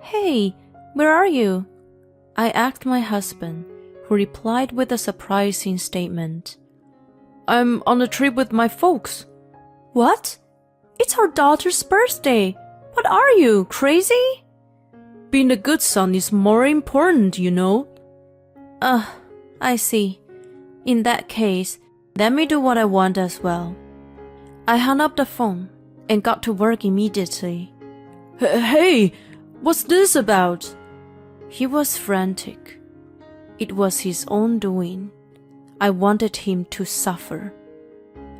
Hey, where are you? I asked my husband, who replied with a surprising statement. I'm on a trip with my folks. What? It's our daughter's birthday. What are you, crazy? Being a good son is more important, you know. I see. In that case, let me do what I want as well. I hung up the phone and got to work immediately. Hey, what's this about? He was frantic. It was his own doing. I wanted him to suffer.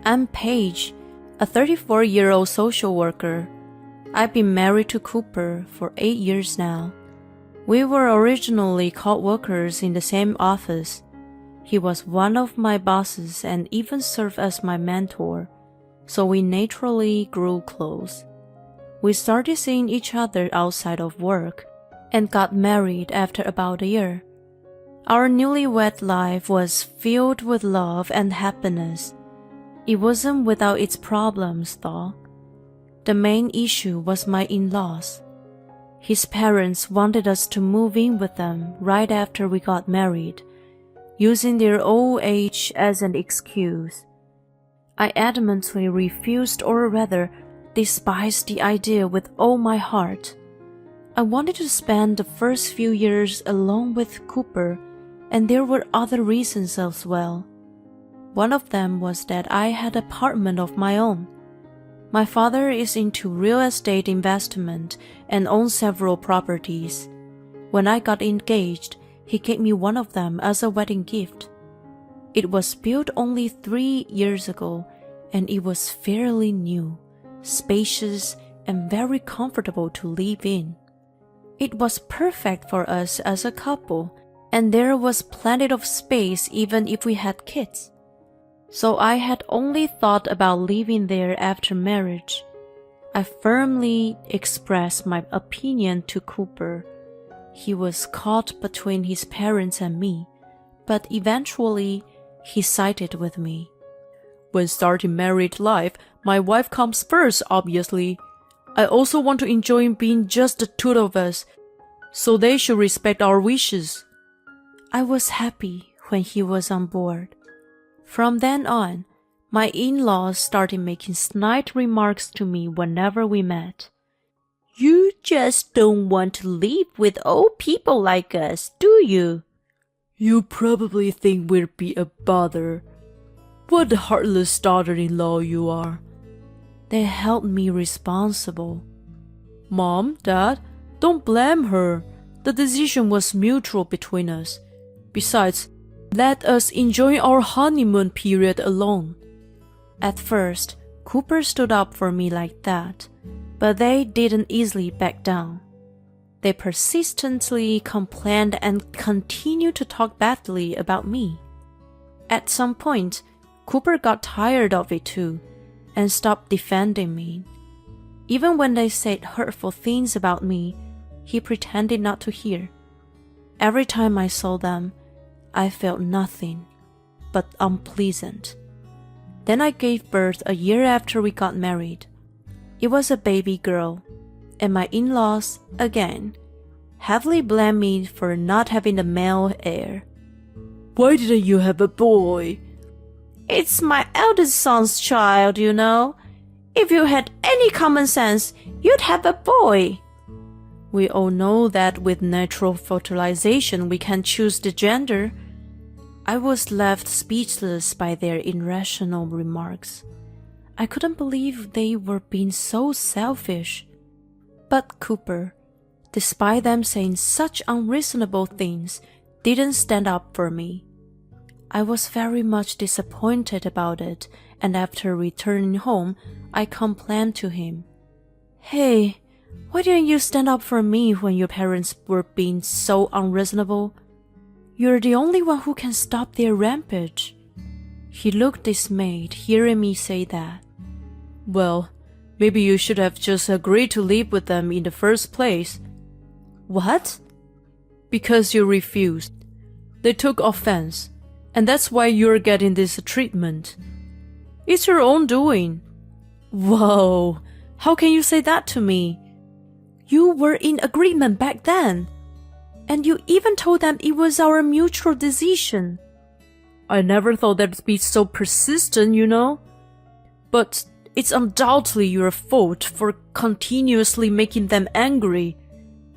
I'm Paige, a 34-year-old social worker. I've been married to Cooper for 8 years now. We were originally co-workers in the same office. He was one of my bosses and even served as my mentor, so we naturally grew close. We started seeing each other outside of work and got married after about a year. Our newlywed life was filled with love and happiness. It wasn't without its problems, though. The main issue was my in-laws. His parents wanted us to move in with them right after we got married, using their old age as an excuse. I adamantly refused, or rather, despised the idea with all my heart. I wanted to spend the first few years alone with Cooper, and there were other reasons as well. One of them was that I had an apartment of my own. My father is into real estate investment and owns several properties. When I got engaged, he gave me one of them as a wedding gift. It was built only 3 years ago, and it was fairly new, spacious, and very comfortable to live in. It was perfect for us as a couple, and there was plenty of space even if we had kids. So I had only thought about living there after marriage. I firmly expressed my opinion to Cooper. He was caught between his parents and me, but eventually he sided with me. When starting married life, my wife comes first, obviously. I also want to enjoy being just the two of us, so they should respect our wishes. I was happy when he was on board. From then on, my in-laws started making snide remarks to me whenever we met. You just don't want to live with old people like us, do you? You probably think we'd be a bother. What a heartless daughter-in-law you are. They held me responsible. Mom, Dad, don't blame her. The decision was mutual between us. Besides, let us enjoy our honeymoon period alone. At first, Cooper stood up for me like that, but they didn't easily back down. They persistently complained and continued to talk badly about me. At some point, Cooper got tired of it too, and stopped defending me. Even when they said hurtful things about me, he pretended not to hear. Every time I saw them, I felt nothing but unpleasant. Then I gave birth a year after we got married. It was a baby girl, and my in-laws, again, heavily blamed me for not having a male heir. Why didn't you have a boy? It's my eldest son's child, you know. If you had any common sense, you'd have a boy. We all know that with natural fertilization we can choose the gender. I was left speechless by their irrational remarks. I couldn't believe they were being so selfish. But Cooper, despite them saying such unreasonable things, didn't stand up for me. I was very much disappointed about it, and after returning home, I complained to him. Hey, why didn't you stand up for me when your parents were being so unreasonable? You're the only one who can stop their rampage. He looked dismayed hearing me say that. Well, maybe you should have just agreed to live with them in the first place. What? Because you refused. They took offense, and that's why you're getting this treatment. It's your own doing. Whoa, how can you say that to me? You were in agreement back then. And you even told them it was our mutual decision. I never thought they'd be so persistent, you know. But it's undoubtedly your fault for continuously making them angry.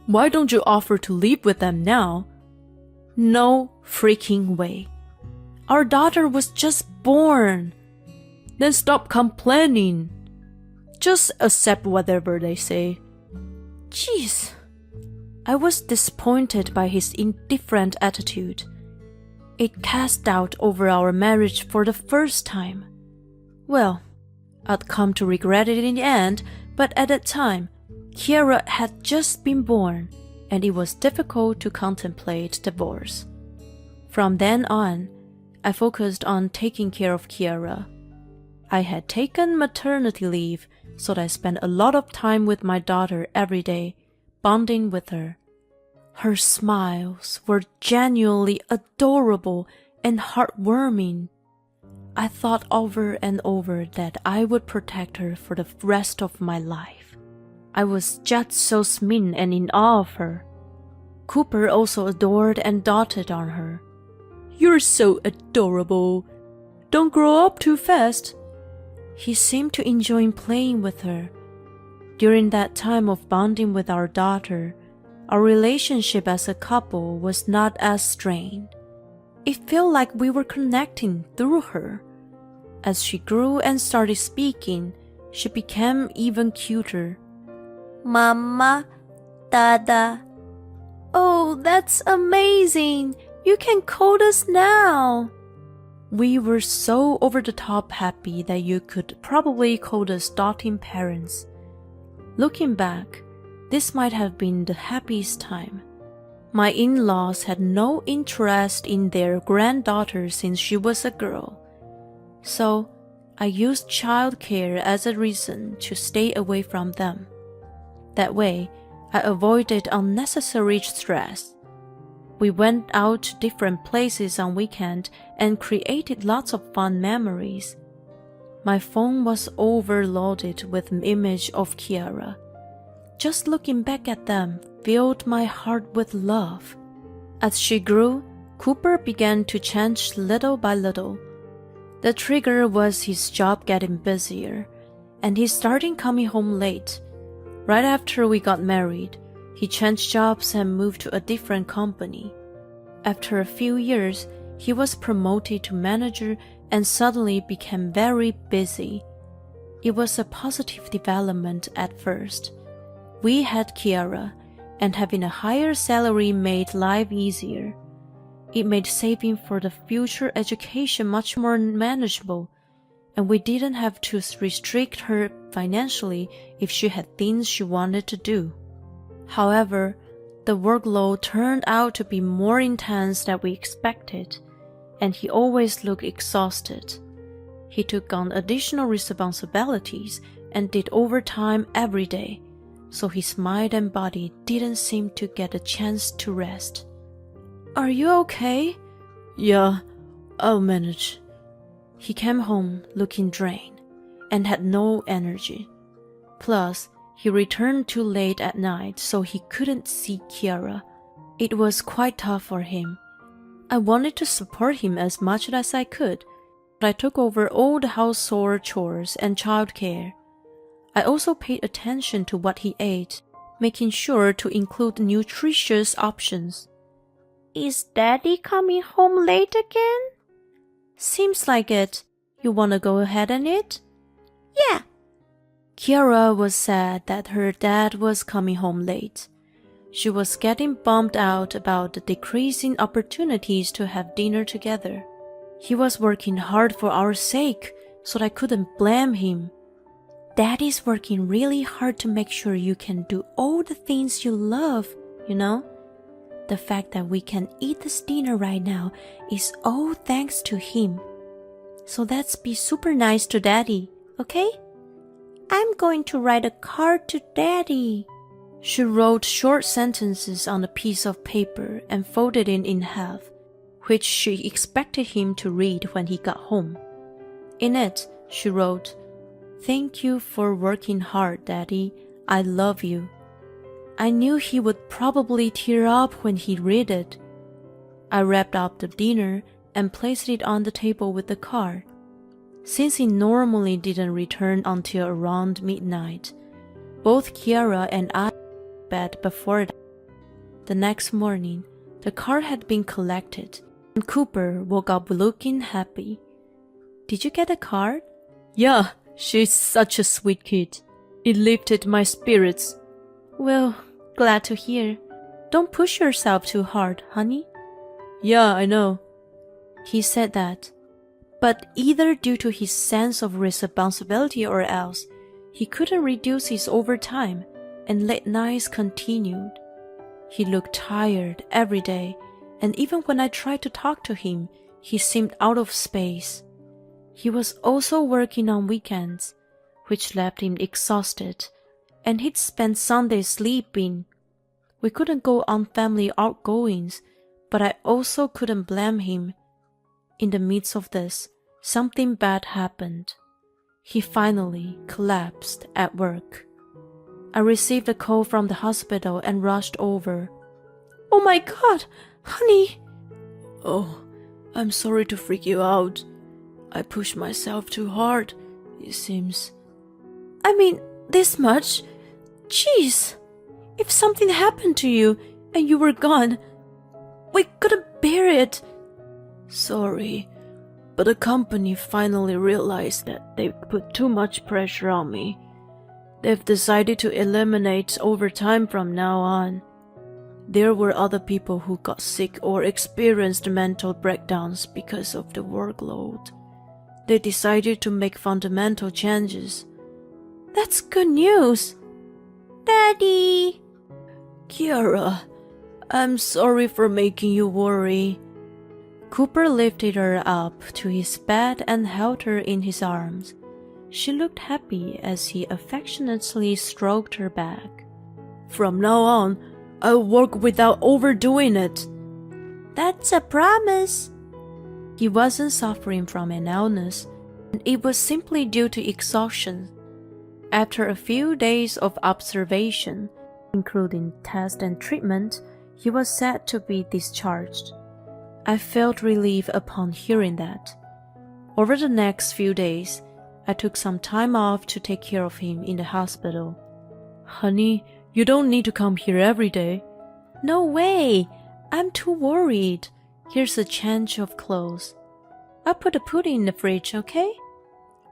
Why don't you offer to live with them now? No freaking way. Our daughter was just born. Then stop complaining. Just accept whatever they say. Jeez. I was disappointed by his indifferent attitude. It cast doubt over our marriage for the first time. Well, I'd come to regret it in the end, but at that time, Kiara had just been born, and it was difficult to contemplate divorce. From then on, I focused on taking care of Kiara. I had taken maternity leave, so I spent a lot of time with my daughter every day, bonding with her. Her smiles were genuinely adorable and heartwarming. I thought over and over that I would protect her for the rest of my life. I was just so smitten and in awe of her. Cooper also adored and doted on her. You're so adorable. Don't grow up too fast. He seemed to enjoy playing with her. During that time of bonding with our daughter, our relationship as a couple was not as strained. It felt like we were connecting through her. As she grew and started speaking, she became even cuter. Mama, Dada. Oh, that's amazing. You can call us now. We were so over-the-top happy that you could probably call us doting parents. Looking back, this might have been the happiest time. My in-laws had no interest in their granddaughter since she was a girl. So, I used childcare as a reason to stay away from them. That way, I avoided unnecessary stress. We went out to different places on weekend and created lots of fun memories. My phone was overloaded with images of Kiara. Just looking back at them filled my heart with love. As she grew, Cooper began to change little by little. The trigger was his job getting busier, and he started coming home late. Right after we got married, he changed jobs and moved to a different company. After a few years, he was promoted to manager and suddenly became very busy. It was a positive development at first. We had Kiara, and having a higher salary made life easier. It made saving for the future education much more manageable, and we didn't have to restrict her financially if she had things she wanted to do. However, the workload turned out to be more intense than we expected, and he always looked exhausted. He took on additional responsibilities and did overtime every day, so his mind and body didn't seem to get a chance to rest. Are you okay? Yeah, I'll manage. He came home looking drained and had no energy. Plus, he returned too late at night, so he couldn't see Kiara. It was quite tough for him. I wanted to support him as much as I could, but I took over all the household chores and childcare. I also paid attention to what he ate, making sure to include nutritious options. Is Daddy coming home late again? Seems like it. You want to go ahead and eat? Yeah. Kiara was sad that her dad was coming home late. She was getting bummed out about the decreasing opportunities to have dinner together. He was working hard for our sake, so I couldn't blame him. Daddy's working really hard to make sure you can do all the things you love, you know? The fact that we can eat this dinner right now is all thanks to him. So let's be super nice to Daddy, okay? I'm going to write a card to Daddy. She wrote short sentences on a piece of paper and folded it in half, which she expected him to read when he got home. In it, she wrote, "Thank you for working hard, Daddy. I love you." I knew he would probably tear up when he read it. I wrapped up the dinner and placed it on the table with the card. Since he normally didn't return until around midnight, both Kiara and I went to bed before that. The next morning, the card had been collected, and Cooper woke up looking happy. Did you get a card? Yeah, she's such a sweet kid. It lifted my spirits. Well, glad to hear. Don't push yourself too hard, honey. Yeah, I know. He said that, but either due to his sense of responsibility or else, he couldn't reduce his overtime, and late nights continued. He looked tired every day, and even when I tried to talk to him, he seemed out of space. He was also working on weekends, which left him exhausted, and he'd spend Sundays sleeping. We couldn't go on family outgoings, but I also couldn't blame him. In the midst of this, something bad happened. He finally collapsed at work. I received a call from the hospital and rushed over. Oh my God, honey! Oh, I'm sorry to freak you out. I pushed myself too hard, it seems. I mean, this much? Jeez! If something happened to you and you were gone, we couldn't bear it. Sorry, but the company finally realized that they put too much pressure on me. They've decided to eliminate overtime from now on. There were other people who got sick or experienced mental breakdowns because of the workload. They decided to make fundamental changes. That's good news. Daddy! Kiara, I'm sorry for making you worry. Cooper lifted her up to his bed and held her in his arms. She looked happy as he affectionately stroked her back. From now on, I'll work without overdoing it. That's a promise. He wasn't suffering from an illness, and it was simply due to exhaustion. After a few days of observation, including test and treatment, he was said to be discharged. I felt relief upon hearing that. Over the next few days, I took some time off to take care of him in the hospital. Honey, you don't need to come here every day. No way! I'm too worried. Here's a change of clothes. I'll put the pudding in the fridge, okay?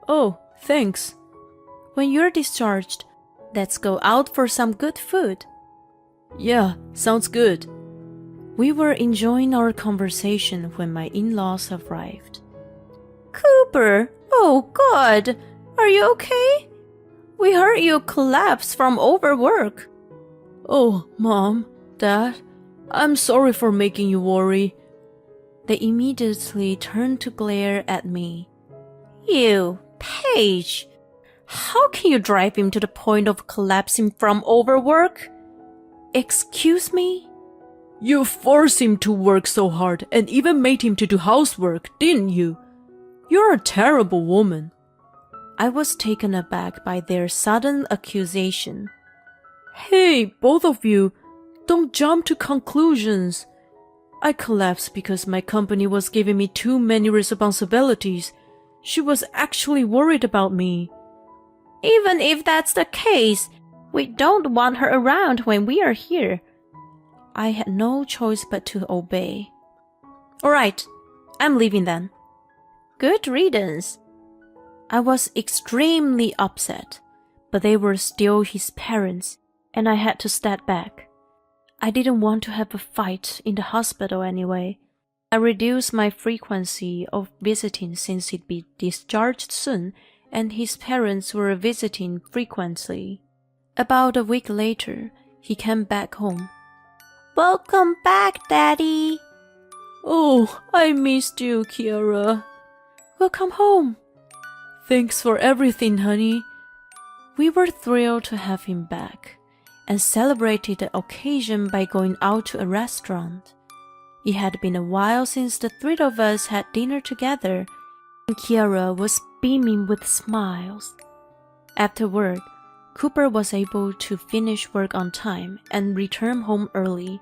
Oh, thanks. When you're discharged, let's go out for some good food. Yeah, sounds good. We were enjoying our conversation when my in-laws arrived. Cooper! Oh God! Are you okay? We heard you collapse from overwork. Oh, Mom, Dad, I'm sorry for making you worry. They immediately turned to glare at me. You, Paige! How can you drive him to the point of collapsing from overwork? Excuse me? You forced him to work so hard and even made him to do housework, didn't you? You're a terrible woman. I was taken aback by their sudden accusation. Hey, both of you, don't jump to conclusions. I collapsed because my company was giving me too many responsibilities. She was actually worried about me. Even if that's the case, we don't want her around when we are here. I had no choice but to obey. All right, I'm leaving then. Good riddance. I was extremely upset, but they were still his parents, and I had to step back. I didn't want to have a fight in the hospital anyway. I reduced my frequency of visiting since he'd be discharged soon, and his parents were visiting frequently. About a week later, he came back home. Welcome back, Daddy. Oh, I missed you, Kiara. Welcome home. Thanks for everything, honey. We were thrilled to have him back and celebrated the occasion by going out to a restaurant. It had been a while since the three of us had dinner together, and Kiara was beaming with smiles. Afterward, Cooper was able to finish work on time and return home early.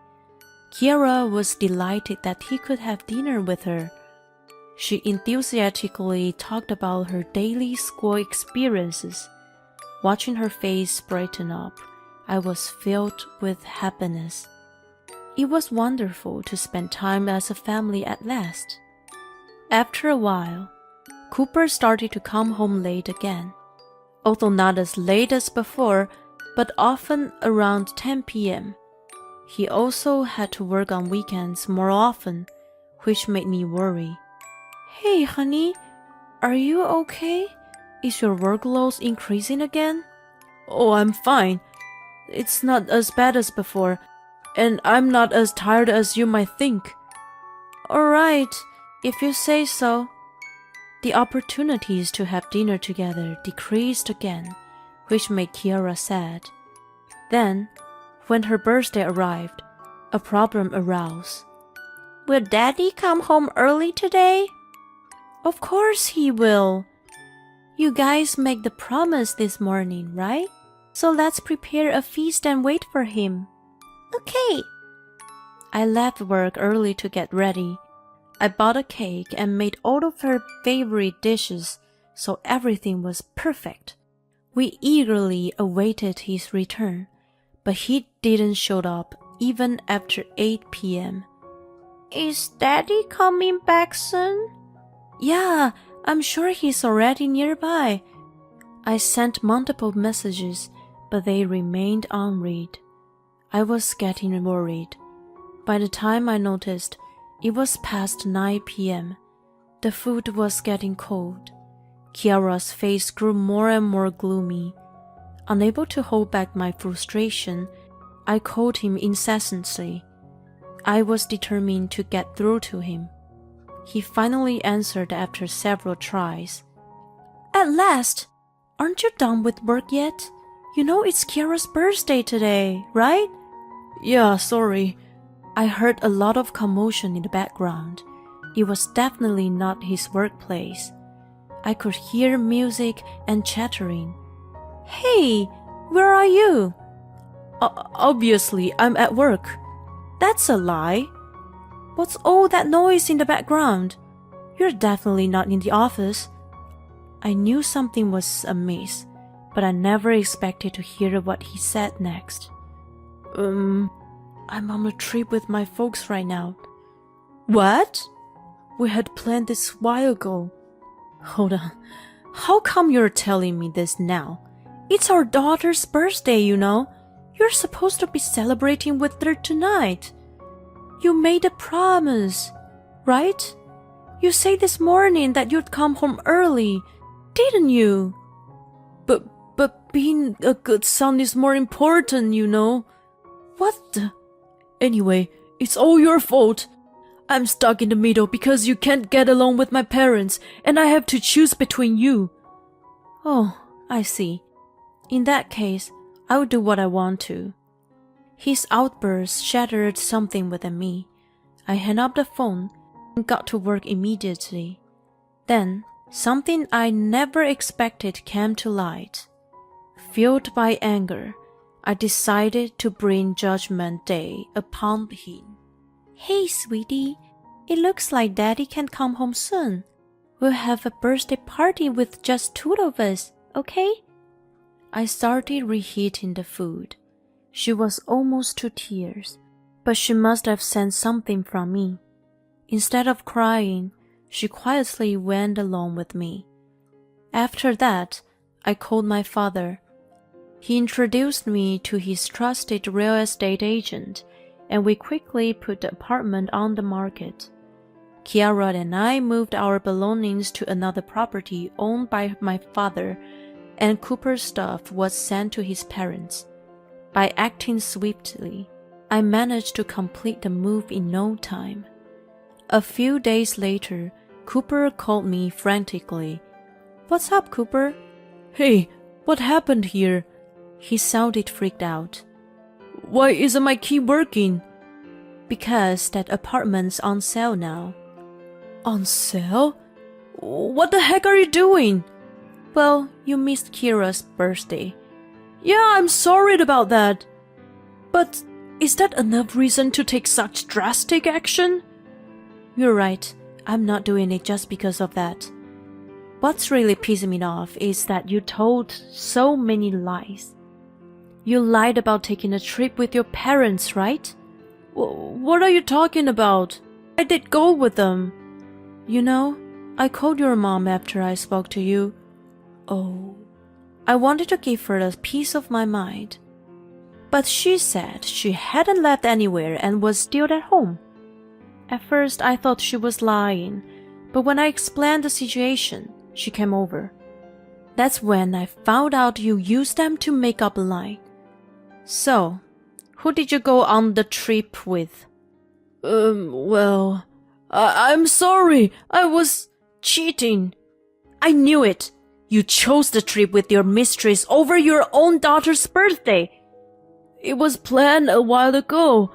Kiara was delighted that he could have dinner with her. She enthusiastically talked about her daily school experiences. Watching her face brighten up, I was filled with happiness. It was wonderful to spend time as a family at last. After a while, Cooper started to come home late again. Although not as late as before, but often around 10 p.m. He also had to work on weekends more often, which made me worry. Hey, honey, are you okay? Is your workload increasing again? Oh, I'm fine. It's not as bad as before, and I'm not as tired as you might think. Alright, if you say so. The opportunities to have dinner together decreased again, which made Kiara sad. Then, when her birthday arrived, a problem arose. Will Daddy come home early today? Of course he will. You guys make the promise this morning, right? So let's prepare a feast and wait for him. Okay. I left work early to get ready. I bought a cake and made all of her favorite dishes, so everything was perfect. We eagerly awaited his return, but he didn't show up even after 8 p.m. Is Daddy coming back soon? Yeah, I'm sure he's already nearby. I sent multiple messages, but they remained unread. I was getting worried. By the time I noticed, it was past 9 p.m. The food was getting cold. Kiara's face grew more and more gloomy. Unable to hold back my frustration, I called him incessantly. I was determined to get through to him. He finally answered after several tries. At last! Aren't you done with work yet? You know it's Kiara's birthday today, right? Yeah, sorry. I heard a lot of commotion in the background. It was definitely not his workplace. I could hear music and chattering. Hey, where are you? Obviously, I'm at work. That's a lie. What's all that noise in the background? You're definitely not in the office. I knew something was amiss, but I never expected to hear what he said next. I'm on a trip with my folks right now. What? We had planned this a while ago. Hold on. How come you're telling me this now? It's our daughter's birthday, you know. You're supposed to be celebrating with her tonight. You made a promise, right? You said this morning that you'd come home early, didn't you? But being a good son is more important, you know. What the? Anyway, it's all your fault. I'm stuck in the middle because you can't get along with my parents, and I have to choose between you. Oh, I see. In that case, I will do what I want to. His outburst shattered something within me. I hung up the phone and got to work immediately. Then, something I never expected came to light. Fueled by anger, I decided to bring Judgment Day upon him. Hey, sweetie, it looks like Daddy can come home soon. We'll have a birthday party with just two of us, okay? I started reheating the food. She was almost to tears, but she must have sensed something from me. Instead of crying, she quietly went along with me. After that, I called my father. He introduced me to his trusted real estate agent, and we quickly put the apartment on the market. Kiara and I moved our belongings to another property owned by my father, and Cooper's stuff was sent to his parents. By acting swiftly, I managed to complete the move in no time. A few days later, Cooper called me frantically. What's up, Cooper? Hey, what happened here? He sounded freaked out. Why isn't my key working? Because that apartment's on sale now. On sale? What the heck are you doing? Well, you missed Kira's birthday. Yeah, I'm sorry about that. But is that enough reason to take such drastic action? You're right. I'm not doing it just because of that. What's really pissing me off is that you told so many lies. You lied about taking a trip with your parents, right? What are you talking about? I did go with them. You know, I called your mom after I spoke to you. Oh, I wanted to give her a piece of my mind. But she said she hadn't left anywhere and was still at home. At first, I thought she was lying, but when I explained the situation, she came over. That's when I found out you used them to make up a lie. So, who did you go on the trip with? Well, I'm sorry, I was cheating. I knew it. You chose the trip with your mistress over your own daughter's birthday. It was planned a while ago.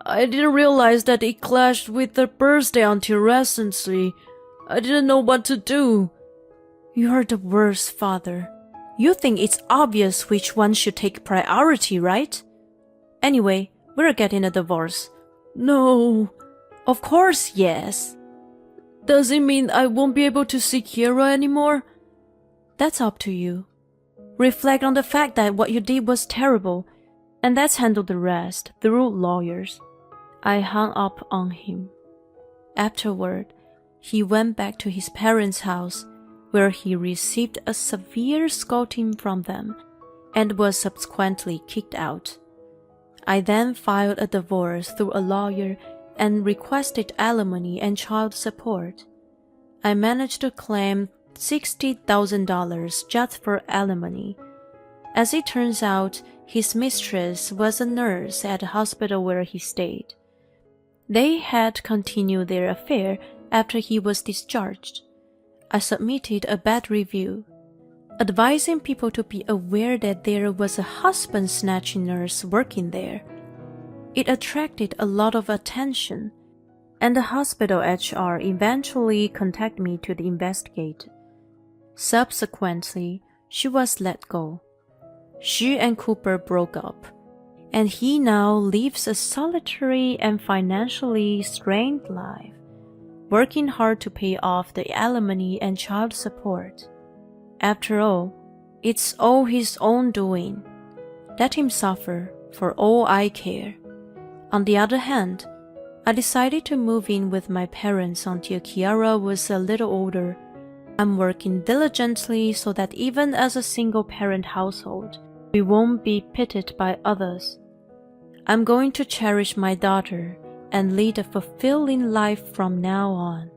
I didn't realize that it clashed with her birthday until recently. I didn't know what to do. You're the worst father. You think it's obvious which one should take priority, right? Anyway, we're getting a divorce. No. Of course, yes. Does it mean I won't be able to see Kira anymore? That's up to you. Reflect on the fact that what you did was terrible, and let's handle the rest through lawyers. I hung up on him. Afterward, he went back to his parents' house, where he received a severe scolding from them and was subsequently kicked out. I then filed a divorce through a lawyer and requested alimony and child support. I managed to claim $60,000 just for alimony. As it turns out, his mistress was a nurse at the hospital where he stayed. They had continued their affair after he was discharged. I submitted a bad review, advising people to be aware that there was a husband-snatching nurse working there. It attracted a lot of attention, and the hospital HR eventually contacted me to investigate. Subsequently, she was let go. She and Cooper broke up, and he now lives a solitary and financially strained life, working hard to pay off the alimony and child support. After all, it's all his own doing. Let him suffer, for all I care. On the other hand, I decided to move in with my parents until Kiara was a little older. I'm working diligently so that even as a single-parent household, we won't be pitted by others. I'm going to cherish my daughter and lead a fulfilling life from now on.